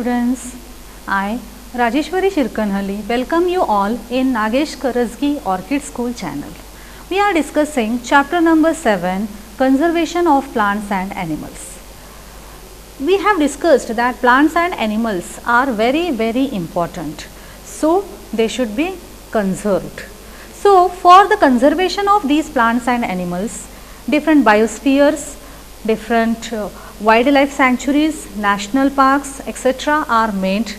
students, I, Rajeshwari Shirkanhalli, welcome you all in Nagesh Karasgi Orchid School channel. We are discussing chapter number 7, Conservation of Plants and Animals. We have discussed that plants and animals are very important, so they should be conserved. So for the conservation of these plants and animals, different biospheres, different wildlife sanctuaries, national parks, etc. are made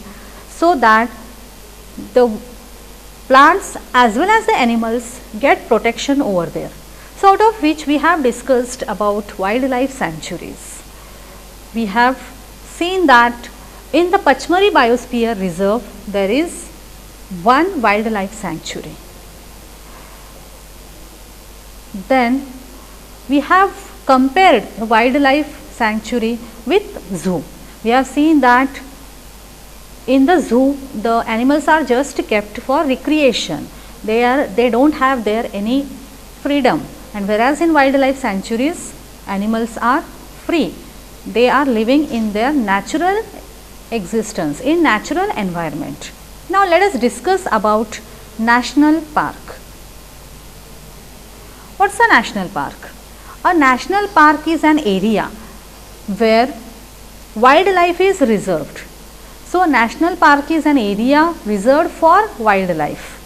so that the plants as well as the animals get protection over there. So out of which we have discussed about wildlife sanctuaries. We have seen that in the Pachmari Biosphere Reserve there is one wildlife sanctuary. Then we have compared the wildlife sanctuary with zoo. We have seen that in the zoo the animals are just kept for recreation. They don't have there any freedom, and whereas in wildlife sanctuaries animals are free. They are living in their natural existence, in natural environment. Now let us discuss about national park. What's a national park? A national park is an area where wildlife is reserved. So a national park is an area reserved for wildlife,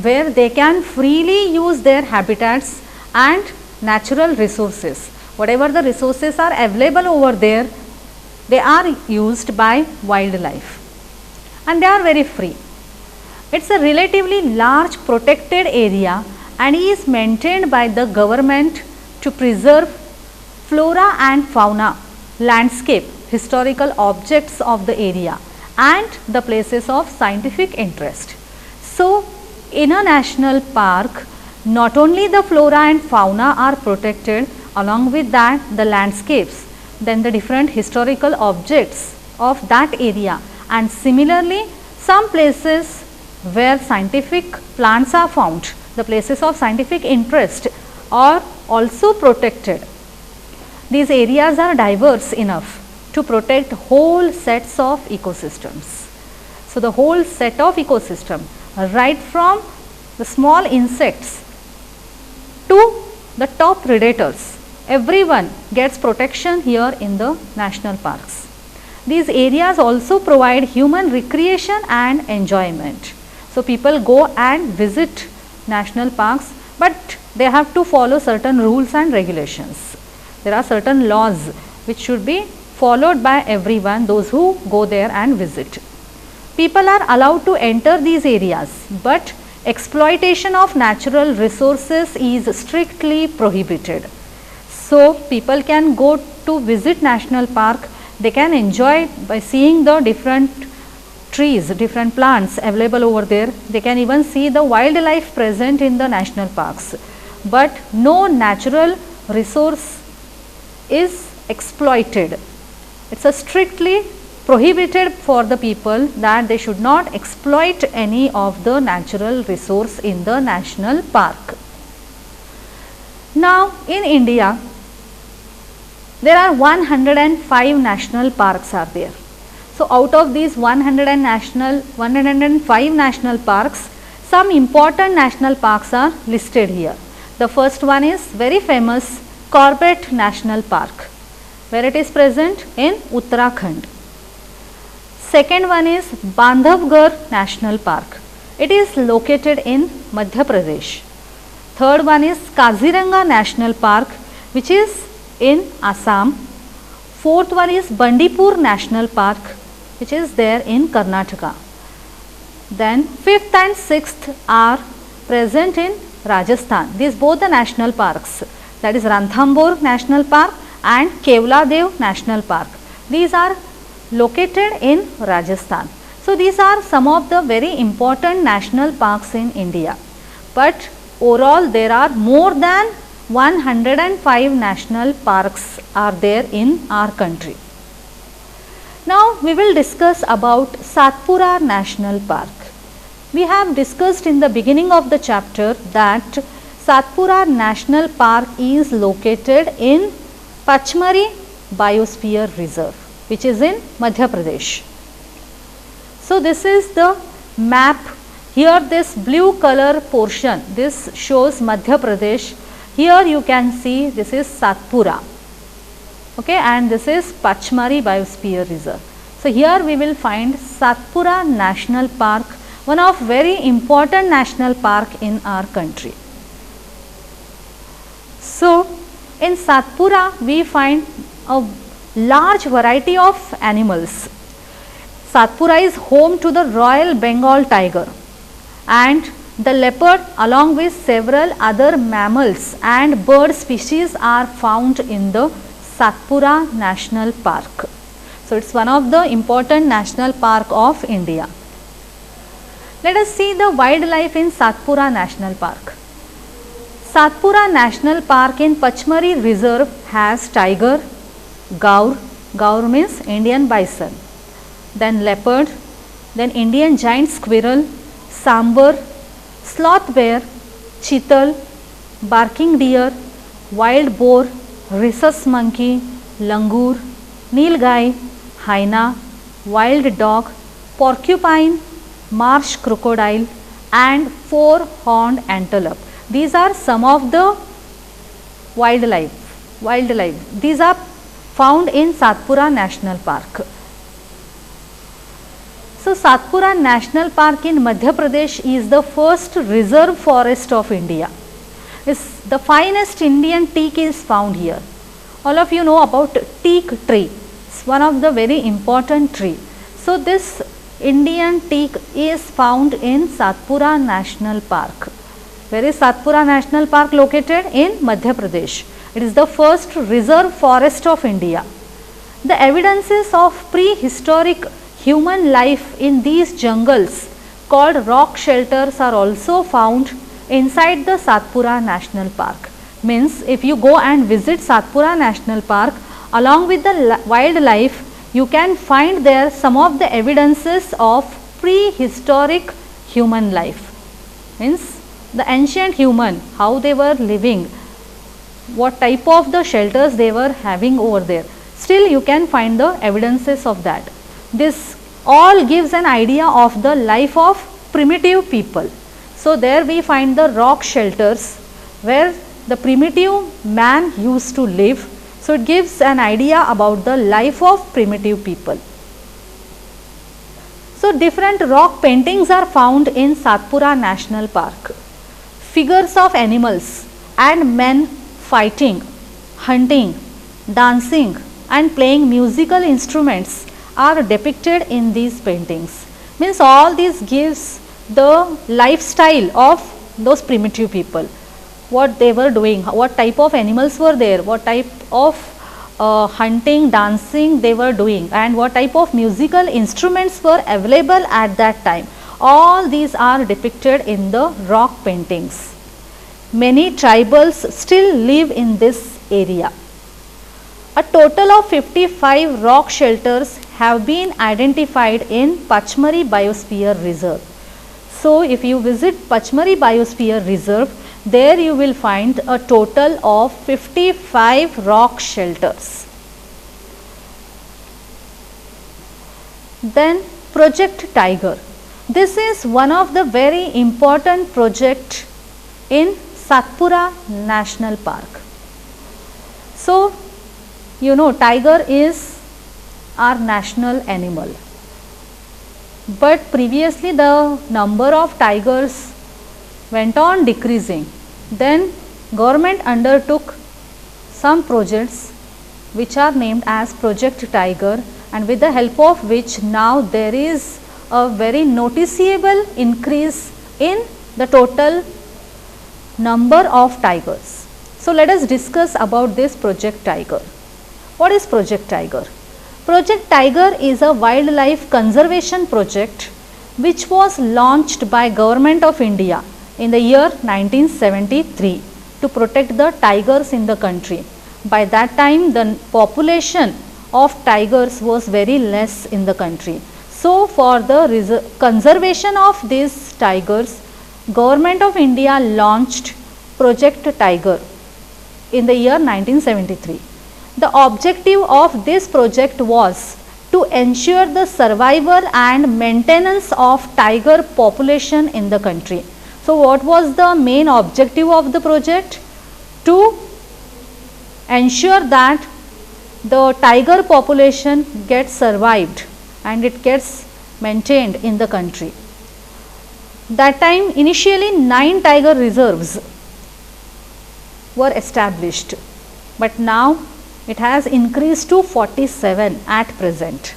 where they can freely use their habitats and natural resources. Whatever the resources are available over there, they are used by wildlife and they are very free. It is a relatively large protected area and is maintained by the government to preserve flora and fauna, landscape, historical objects of the area and the places of scientific interest. So in a national park, not only the flora and fauna are protected, along with that the landscapes, then the different historical objects of that area, and similarly some places where scientific plants are found, the places of scientific interest are also protected. These areas are diverse enough to protect whole sets of ecosystems. So the whole set of ecosystem, right from the small insects to the top predators, everyone gets protection here in the national parks. These areas also provide human recreation and enjoyment. So people go and visit national parks, but they have to follow certain rules and regulations. There are certain laws which should be followed by everyone, those who go there and visit. People are allowed to enter these areas, but exploitation of natural resources is strictly prohibited. So people can go to visit national park, they can enjoy by seeing the different trees, different plants available over there. They can even see the wildlife present in the national parks, but no natural resource is exploited. It's a strictly prohibited for the people that they should not exploit any of the natural resource in the national park. Now in India there are 105 national parks are there. So out of these 105 national parks, some important national parks are listed here. The first one is very famous Corbett National Park, where it is present in Uttarakhand. Second one is Bandhavgarh National Park. It is located in Madhya Pradesh. Third one is Kaziranga National Park, which is in Assam. Fourth one is Bandipur National Park, which is there in Karnataka. Then fifth and sixth are present in Rajasthan. These both the national parks, that is Ranthambore National Park and Kevladev National Park. These are located in Rajasthan. So these are some of the very important national parks in India. But overall there are more than 105 national parks are there in our country. Now we will discuss about Satpura National Park. We have discussed in the beginning of the chapter that Satpura National Park is located in Pachmari Biosphere Reserve, which is in Madhya Pradesh. So this is the map. Here this blue color portion, this shows Madhya Pradesh. Here you can see this is Satpura, okay, and this is Pachmari Biosphere Reserve. So here we will find Satpura National Park, one of very important national park in our country. So in Satpura we find a large variety of animals. Satpura is home to the Royal Bengal tiger and the leopard, along with several other mammals and bird species, are found in the Satpura National Park. So it is one of the important national park of India. Let us see the wildlife in Satpura National Park. Satpura National Park in Pachmari Reserve has tiger, gaur, gaur means Indian bison, then leopard, then Indian giant squirrel, sambar, sloth bear, chital, barking deer, wild boar, rhesus monkey, langur, nilgai, hyena, wild dog, porcupine, marsh crocodile and four-horned antelope. These are some of the wildlife. These are found in Satpura National Park. So Satpura National Park in Madhya Pradesh is the first reserve forest of India. The finest Indian teak is found here. All of you know about teak tree. It's one of the very important tree. So this Indian teak is found in Satpura National Park. Where is Satpura National Park located? In Madhya Pradesh. It is the first reserve forest of India. The evidences of prehistoric human life in these jungles called rock shelters are also found inside the Satpura National Park. Means if you go and visit Satpura National Park, along with the wildlife, you can find there some of the evidences of prehistoric human life. Means the ancient human, how they were living, what type of the shelters they were having over there. Still you can find the evidences of that. This all gives an idea of the life of primitive people. So there we find the rock shelters where the primitive man used to live. So it gives an idea about the life of primitive people. So different rock paintings are found in Satpura National Park. Figures of animals and men fighting, hunting, dancing and playing musical instruments are depicted in these paintings. Means all this gives the lifestyle of those primitive people, what they were doing, what type of animals were there, what type of hunting, dancing they were doing and what type of musical instruments were available at that time. All these are depicted in the rock paintings. Many tribals still live in this area. A total of 55 rock shelters have been identified in Pachmari Biosphere Reserve. So if you visit Pachmari Biosphere Reserve, there you will find a total of 55 rock shelters. Then Project Tiger. This is one of the very important project in Satpura National Park. So you know tiger is our national animal, but previously the number of tigers went on decreasing. Then government undertook some projects which are named as Project Tiger, and with the help of which now there is a very noticeable increase in the total number of tigers. So let us discuss about this Project Tiger. What is Project Tiger? Project Tiger is a wildlife conservation project which was launched by Government of India in the year 1973 to protect the tigers in the country. By that time the population of tigers was very less in the country. So for the conservation of these tigers, Government of India launched Project Tiger in the year 1973. The objective of this project was to ensure the survival and maintenance of tiger population in the country. So, what was the main objective of the project? To ensure that the tiger population gets survived and it gets maintained in the country. That time initially 9 tiger reserves were established, but now it has increased to 47 at present.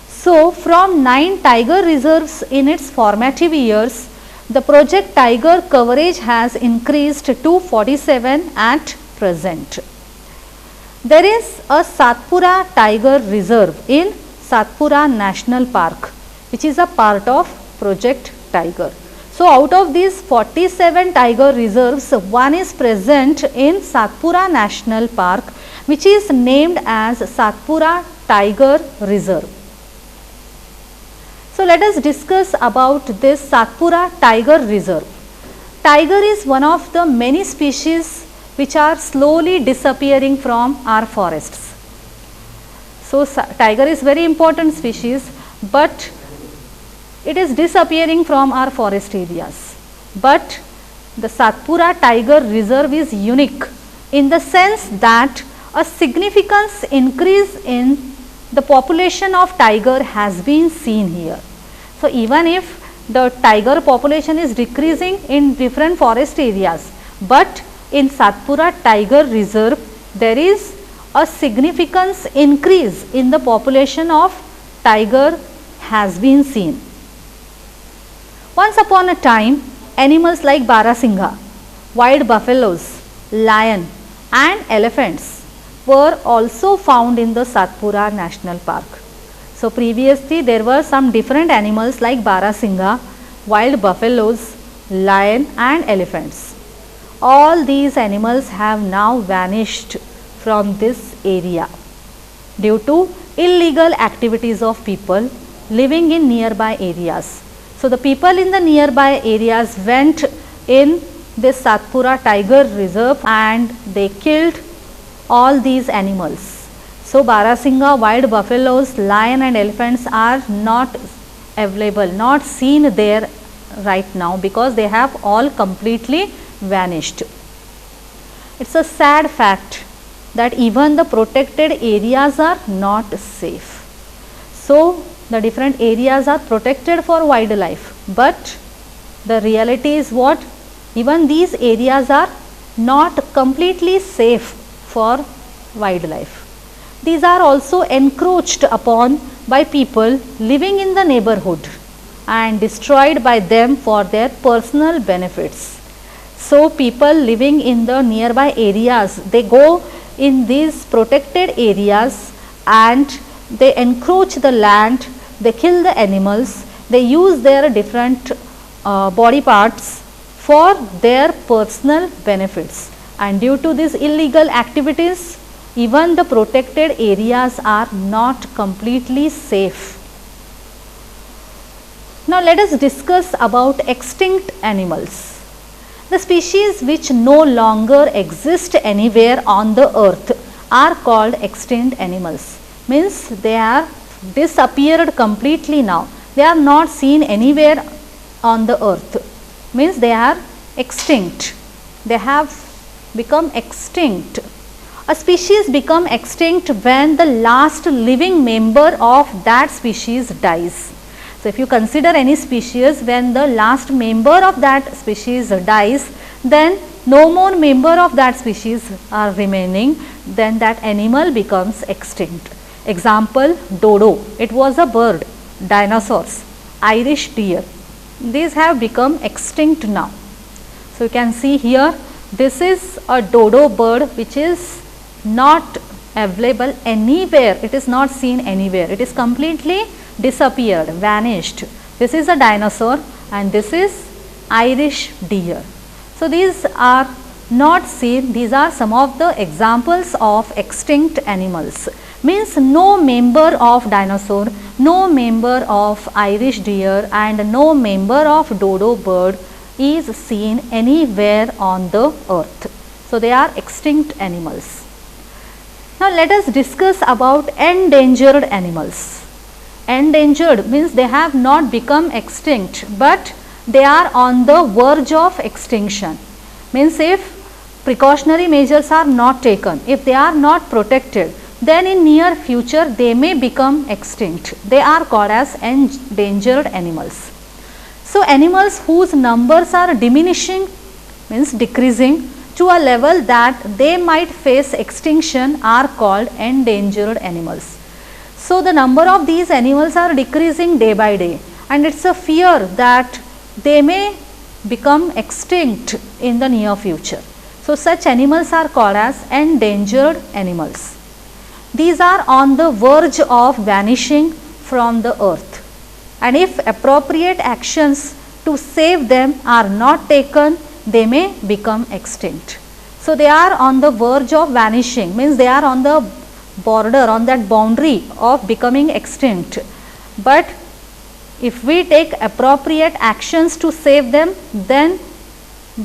So, from 9 tiger reserves in its formative years, the project tiger coverage has increased to 47 at present. There is a Satpura Tiger Reserve in Satpura National Park, which is a part of Project Tiger. So, out of these 47 tiger reserves, one is present in Satpura National Park, which is named as Satpura Tiger Reserve. So, let us discuss about this Satpura Tiger Reserve. Tiger is one of the many species which are slowly disappearing from our forests. So, tiger is very important species, but it is disappearing from our forest areas. But the Satpura Tiger Reserve is unique in the sense that a significant increase in the population of tiger has been seen here. So, even if the tiger population is decreasing in different forest areas, but in Satpura Tiger Reserve there is a significant increase in the population of tiger has been seen. Once upon a time, animals like Barasingha, wild buffaloes, lion and elephants were also found in the Satpura National Park. So, previously there were some different animals like Barasingha, wild buffaloes, lion and elephants. All these animals have now vanished from this area due to illegal activities of people living in nearby areas. So, the people in the nearby areas went in this Satpura Tiger Reserve and they killed all these animals. So, Barasingha, wild buffaloes, lion and elephants are not available, not seen there right now because they have all completely vanished. It is a sad fact that even the protected areas are not safe. So, the different areas are protected for wildlife, but the reality is what? Even these areas are not completely safe for wildlife. These are also encroached upon by people living in the neighborhood and destroyed by them for their personal benefits. So, people living in the nearby areas, they go in these protected areas and they encroach the land, they kill the animals, they use their different body parts for their personal benefits, and due to these illegal activities even the protected areas are not completely safe. Now, let us discuss about extinct animals. The species which no longer exist anywhere on the earth are called extinct animals. Means they are disappeared completely now. They are not seen anywhere on the earth. Means they are extinct. They have become extinct. A species become extinct when the last living member of that species dies. So, if you consider any species, when the last member of that species dies, then no more member of that species are remaining, then that animal becomes extinct. Example, dodo, it was a bird, dinosaurs, Irish deer, these have become extinct now. So, you can see here, this is a dodo bird which is not available anywhere, it is not seen anywhere, it is completely disappeared, vanished. This is a dinosaur and this is Irish deer. So, these are not seen, these are some of the examples of extinct animals. Means no member of dinosaur, no member of Irish deer and no member of dodo bird is seen anywhere on the earth. So, they are extinct animals. Now, let us discuss about endangered animals. endangered means they have not become extinct, but they are on the verge of extinction. Means if precautionary measures are not taken, if they are not protected, then in near future they may become extinct. They are called as endangered animals. So animals whose numbers are diminishing means decreasing to a level that they might face extinction are called endangered animals. So the number of these animals are decreasing day by day, and it's a fear that they may become extinct in the near future. So such animals are called as endangered animals. These are on the verge of vanishing from the earth, and if appropriate actions to save them are not taken, they may become extinct. So they are on the verge of vanishing, means they are on the border, on that boundary of becoming extinct. But if we take appropriate actions to save them, then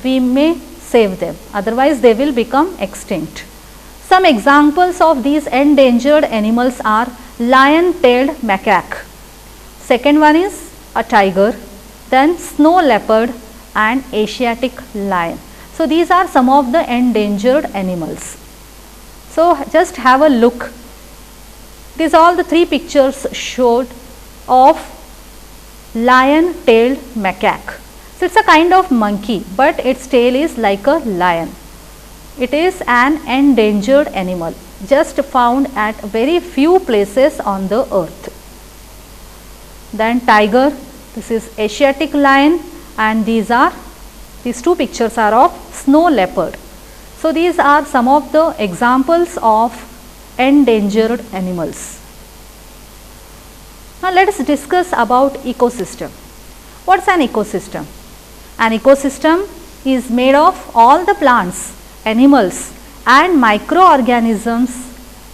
we may save them, otherwise they will become extinct. Some examples of these endangered animals are lion-tailed macaque. Second one is a tiger, then snow leopard and Asiatic lion. So these are some of the endangered animals. So just have a look. These all the three pictures showed of lion-tailed macaque. So it's a kind of monkey, but its tail is like a lion. It is an endangered animal, just found at very few places on the earth. Then tiger, this is Asiatic lion, and these two pictures are of snow leopard. So these are some of the examples of endangered animals. Now let us discuss about ecosystem. What's an ecosystem? An ecosystem is made of all the plants, animals and microorganisms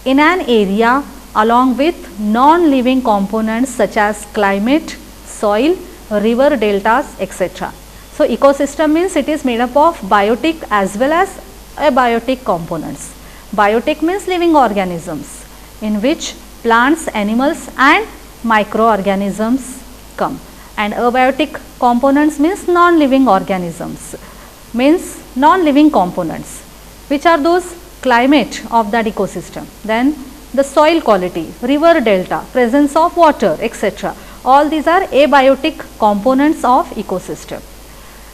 in an area along with non-living components such as climate, soil, river deltas, etc. So ecosystem means it is made up of biotic as well as abiotic components. Biotic means living organisms in which plants, animals and microorganisms come, and abiotic components means non-living organisms, means non-living components. Which are those? Climate of that ecosystem, then the soil quality, river delta, presence of water, etc. All these are abiotic components of ecosystem.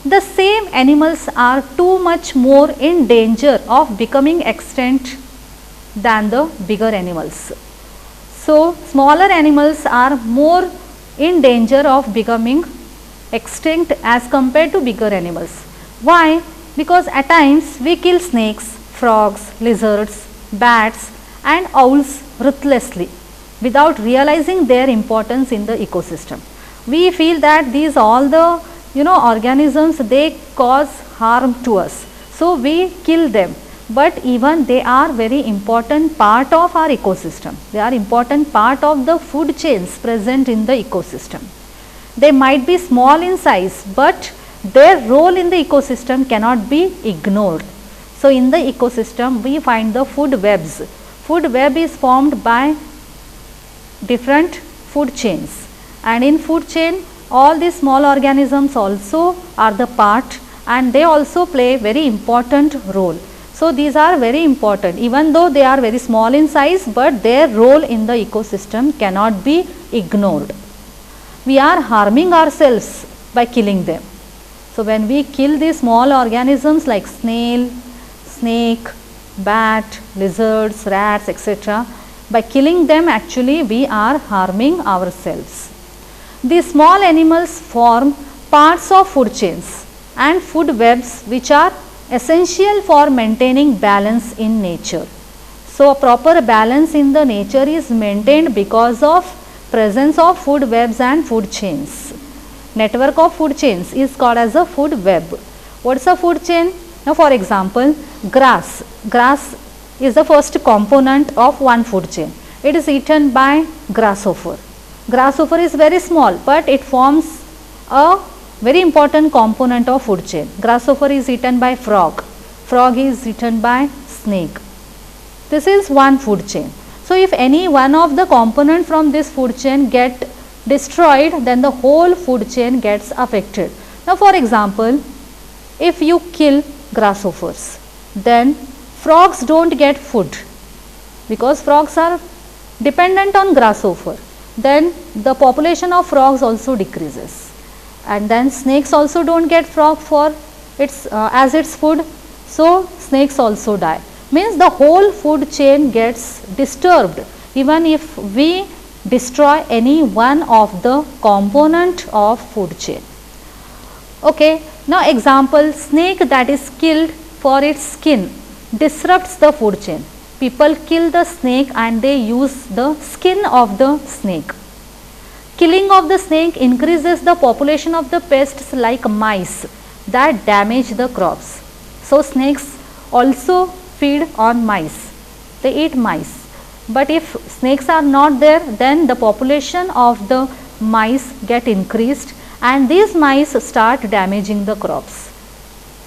The same animals are too much more in danger of becoming extinct than the bigger animals. So smaller animals are more in danger of becoming extinct as compared to bigger animals. Why? Because at times we kill snakes, frogs, lizards, bats and owls ruthlessly without realizing their importance in the ecosystem. We feel that these all the organisms, they cause harm to us, so we kill them, but even they are very important part of our ecosystem. They are important part of the food chains present in the ecosystem. They might be small in size, but their role in the ecosystem cannot be ignored. So in the ecosystem we find the food webs. Food web is formed by different food chains, and in food chain all these small organisms also are the part, and they also play very important role. So these are very important, even though they are very small in size, but their role in the ecosystem cannot be ignored. We are harming ourselves by killing them. So when we kill these small organisms like snail, snake, bat, lizards, rats, etc., by killing them actually we are harming ourselves. These small animals form parts of food chains and food webs which are essential for maintaining balance in nature. So a proper balance in the nature is maintained because of presence of food webs and food chains. Network of food chains is called as a food web. What is a food chain? Now for example, grass. Grass is the first component of one food chain. It is eaten by grasshopper. Grasshopper is very small, but it forms a very important component of food chain. Grasshopper is eaten by frog. Frog is eaten by snake. This is one food chain. So if any one of the component from this food chain get destroyed, then the whole food chain gets affected. Now for example, if you kill grasshoppers, then frogs don't get food because frogs are dependent on grasshopper. Then the population of frogs also decreases, and then snakes also don't get frog for its as its food, so snakes also die. Means the whole food chain gets disturbed even if we destroy any one of the component of food chain. Okay. Now example, snake that is killed for its skin disrupts the food chain. People kill the snake and they use the skin of the snake. Killing of the snake increases the population of the pests like mice that damage the crops. So snakes also feed on mice, they eat mice. But if snakes are not there, then the population of the mice get increased and these mice start damaging the crops.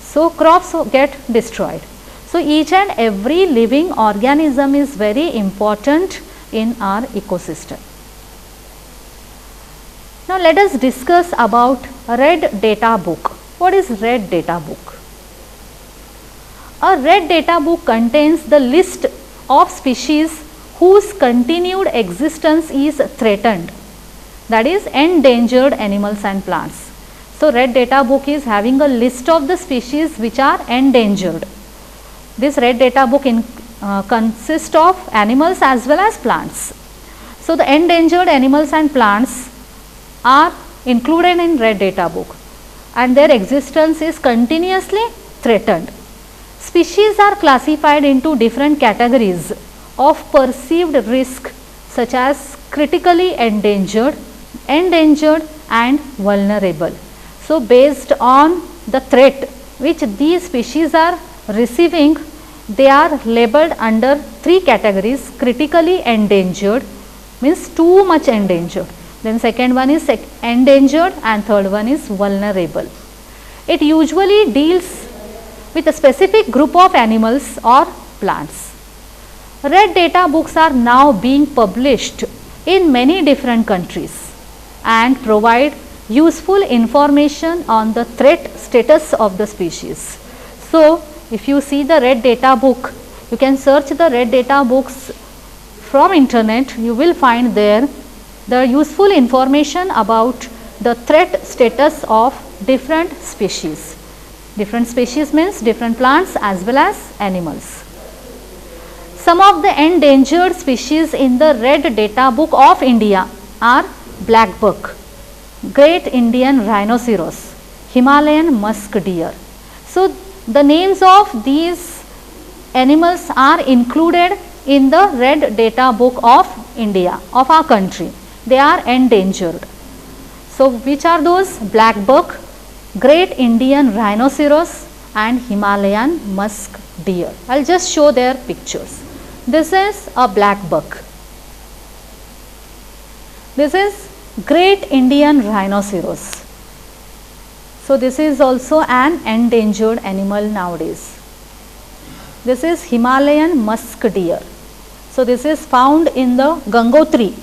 So crops get destroyed. So each and every living organism is very important in our ecosystem. Now let us discuss about red data book. What is red data book? A red data book contains the list of species whose continued existence is threatened, that is endangered animals and plants. So red data book is having a list of the species which are endangered. This red data book consists of animals as well as plants. So the endangered animals and plants are included in red data book and their existence is continuously threatened. Species are classified into different categories of perceived risk such as critically endangered, endangered and vulnerable. So based on the threat which these species are receiving, they are labeled under three categories: critically endangered means too much endangered, then second one is endangered and third one is vulnerable. It usually deals with a specific group of animals or plants. Red data books are now being published in many different countries and provide useful information on the threat status of the species. So if you see the red data book, you can search the red data books from internet, you will find there the useful information about the threat status of different species. Different species means different plants as well as animals. Some of the endangered species in the red data book of India are black buck, great Indian rhinoceros, Himalayan musk deer. So the names of these animals are included in the red data book of India, of our country. They are endangered. So which are those? Black buck, great Indian rhinoceros and Himalayan musk deer. I will just show their pictures. This is a black buck. This is great Indian rhinoceros. So this is also an endangered animal nowadays. This is Himalayan musk deer. So this is found in the Gangotri,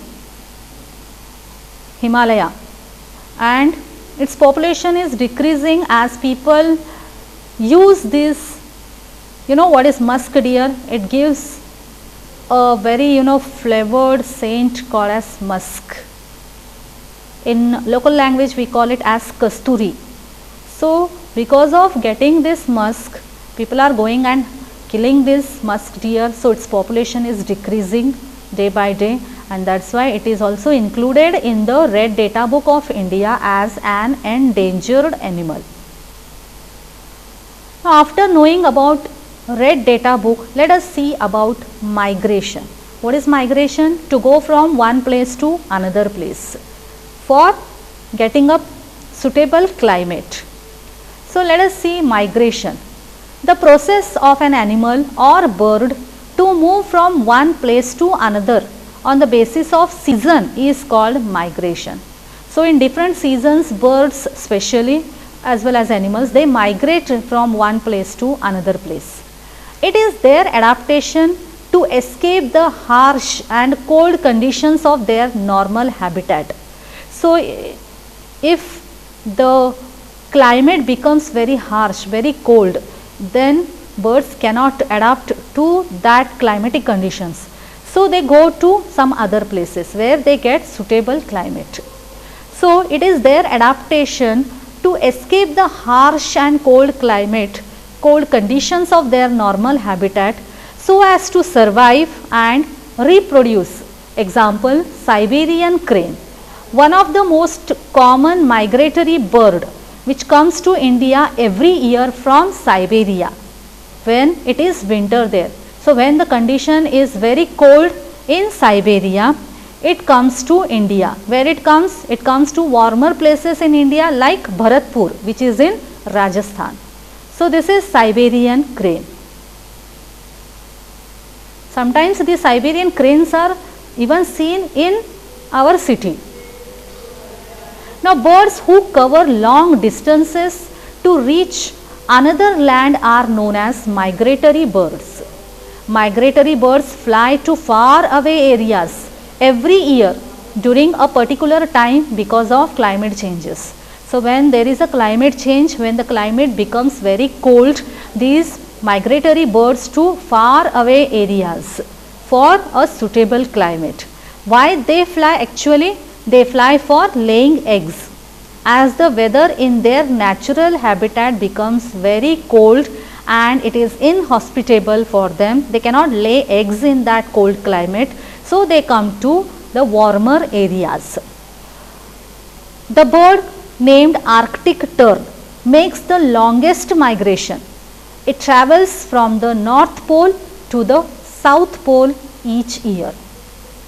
Himalaya, and its population is decreasing as people use this. You know what is musk deer? It gives a very flavored scent called as musk. In local language we call it as kasturi. So because of getting this musk, people are going and killing this musk deer, so its population is decreasing day by day, and that's why it is also included in the red data book of India as an endangered animal. Now after knowing about red data book, let us see about migration. What is migration? To go from one place to another place for getting a suitable climate. So let us see migration. The process of an animal or bird to move from one place to another on the basis of season is called migration. So in different seasons, birds especially as well as animals, they migrate from one place to another place. It is their adaptation to to escape the harsh and cold conditions of their normal habitat. So, if the climate becomes very harsh, very cold, then birds cannot adapt to that climatic conditions. So, they go to some other places where they get suitable climate. So, it is their adaptation to escape the harsh and cold climate, cold conditions of their normal habitat, so as to survive and reproduce. Example, Siberian crane, one of the most common migratory bird which comes to India every year from Siberia when it is winter there. So, when the condition is very cold in Siberia, it comes to India. Where it comes? It comes to warmer places in India like Bharatpur, which is in Rajasthan. So, this is Siberian crane. Sometimes the Siberian cranes are even seen in our city. Now, birds who cover long distances to reach another land are known as migratory birds. Migratory birds fly to far away areas every year during a particular time because of climate changes. So, when there is a climate change, when the climate becomes very cold, these migratory birds to far away areas for a suitable climate. Why they fly? Actually, they fly for laying eggs. As the weather in their natural habitat becomes very cold and it is inhospitable for them, they cannot lay eggs in that cold climate. So, they come to the warmer areas. The bird named Arctic tern makes the longest migration. It travels from the North Pole to the South Pole each year.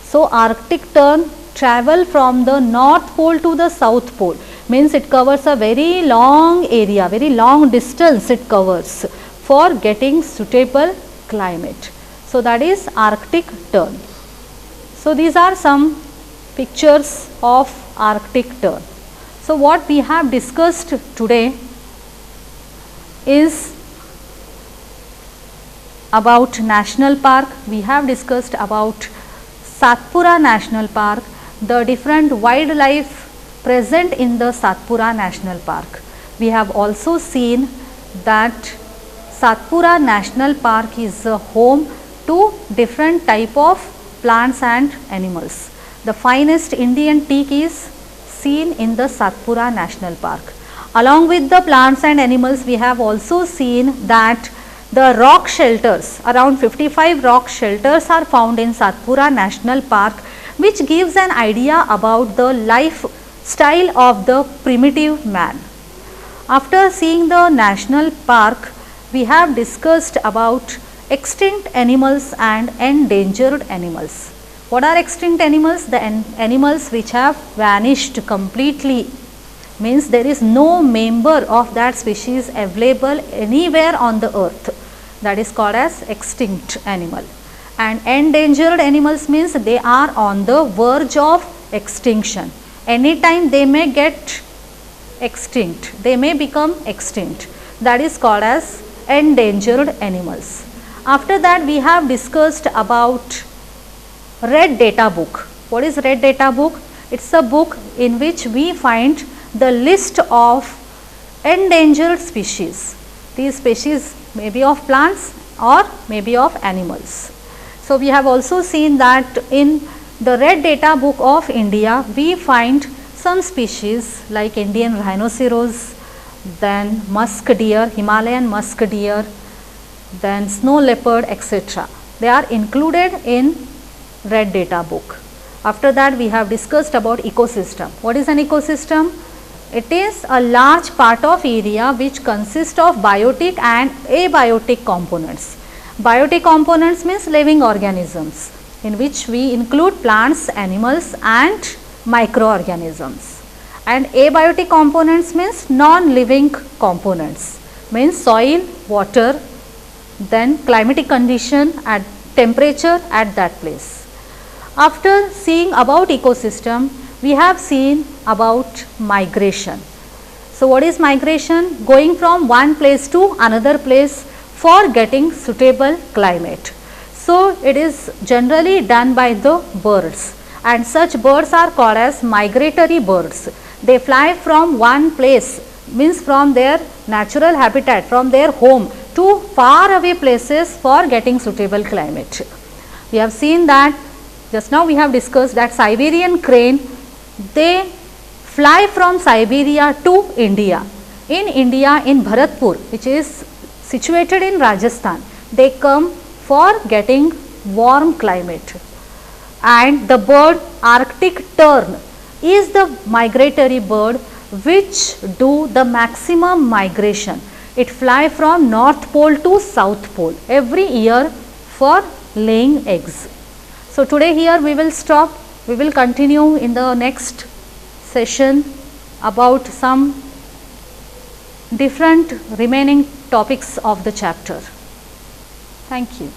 So, Arctic tern travel from the North Pole to the South Pole, means it covers a very long area, very long distance it covers for getting suitable climate. So, that is Arctic tern. So, these are some pictures of Arctic tern. So, what we have discussed today is about national park. We have discussed about Satpura National Park, the different wildlife present in the Satpura National Park. We have also seen that Satpura National Park is a home to different type of plants and animals. The finest Indian teak is seen in the Satpura National Park. Along with the plants and animals, we have also seen that the rock shelters, around 55 rock shelters are found in Satpura National Park, which gives an idea about the lifestyle of the primitive man. After seeing the national park, we have discussed about extinct animals and endangered animals. What are extinct animals? The animals which have vanished completely, means there is no member of that species available anywhere on the earth, that is called as extinct animal. And endangered animals means they are on the verge of extinction. Anytime they may get extinct, they may become extinct, that is called as endangered animals. After that, we have discussed about Red Data Book. What is Red Data Book? It is a book in which we find the list of endangered species. These species may be of plants or may be of animals. So, we have also seen that in the Red Data Book of India, we find some species like Indian rhinoceros, then musk deer, Himalayan musk deer, then snow leopard, etc. They are included in Red Data Book. After that, we have discussed about ecosystem. What is an ecosystem? It is a large part of area which consists of biotic and abiotic components. Biotic components means living organisms, in which we include plants, animals and microorganisms. And abiotic components means non-living components, means soil, water, then climatic condition and temperature at that place. After seeing about ecosystem, we have seen about migration. So, what is migration? Going from one place to another place for getting suitable climate. So, So it is generally done by the birds, and such birds are called as migratory birds. They fly from one place, means from their natural habitat, from their home to far away places for getting suitable climate. We have seen that just now we have discussed that Siberian crane, they fly from Siberia to India. In India, in Bharatpur, which is situated in Rajasthan, they come for getting warm climate. And the bird Arctic tern is the migratory bird which do the maximum migration. It fly from North Pole to South Pole every year for laying eggs. So today here we will stop. We will continue in the next session about some different remaining topics of the chapter. Thank you.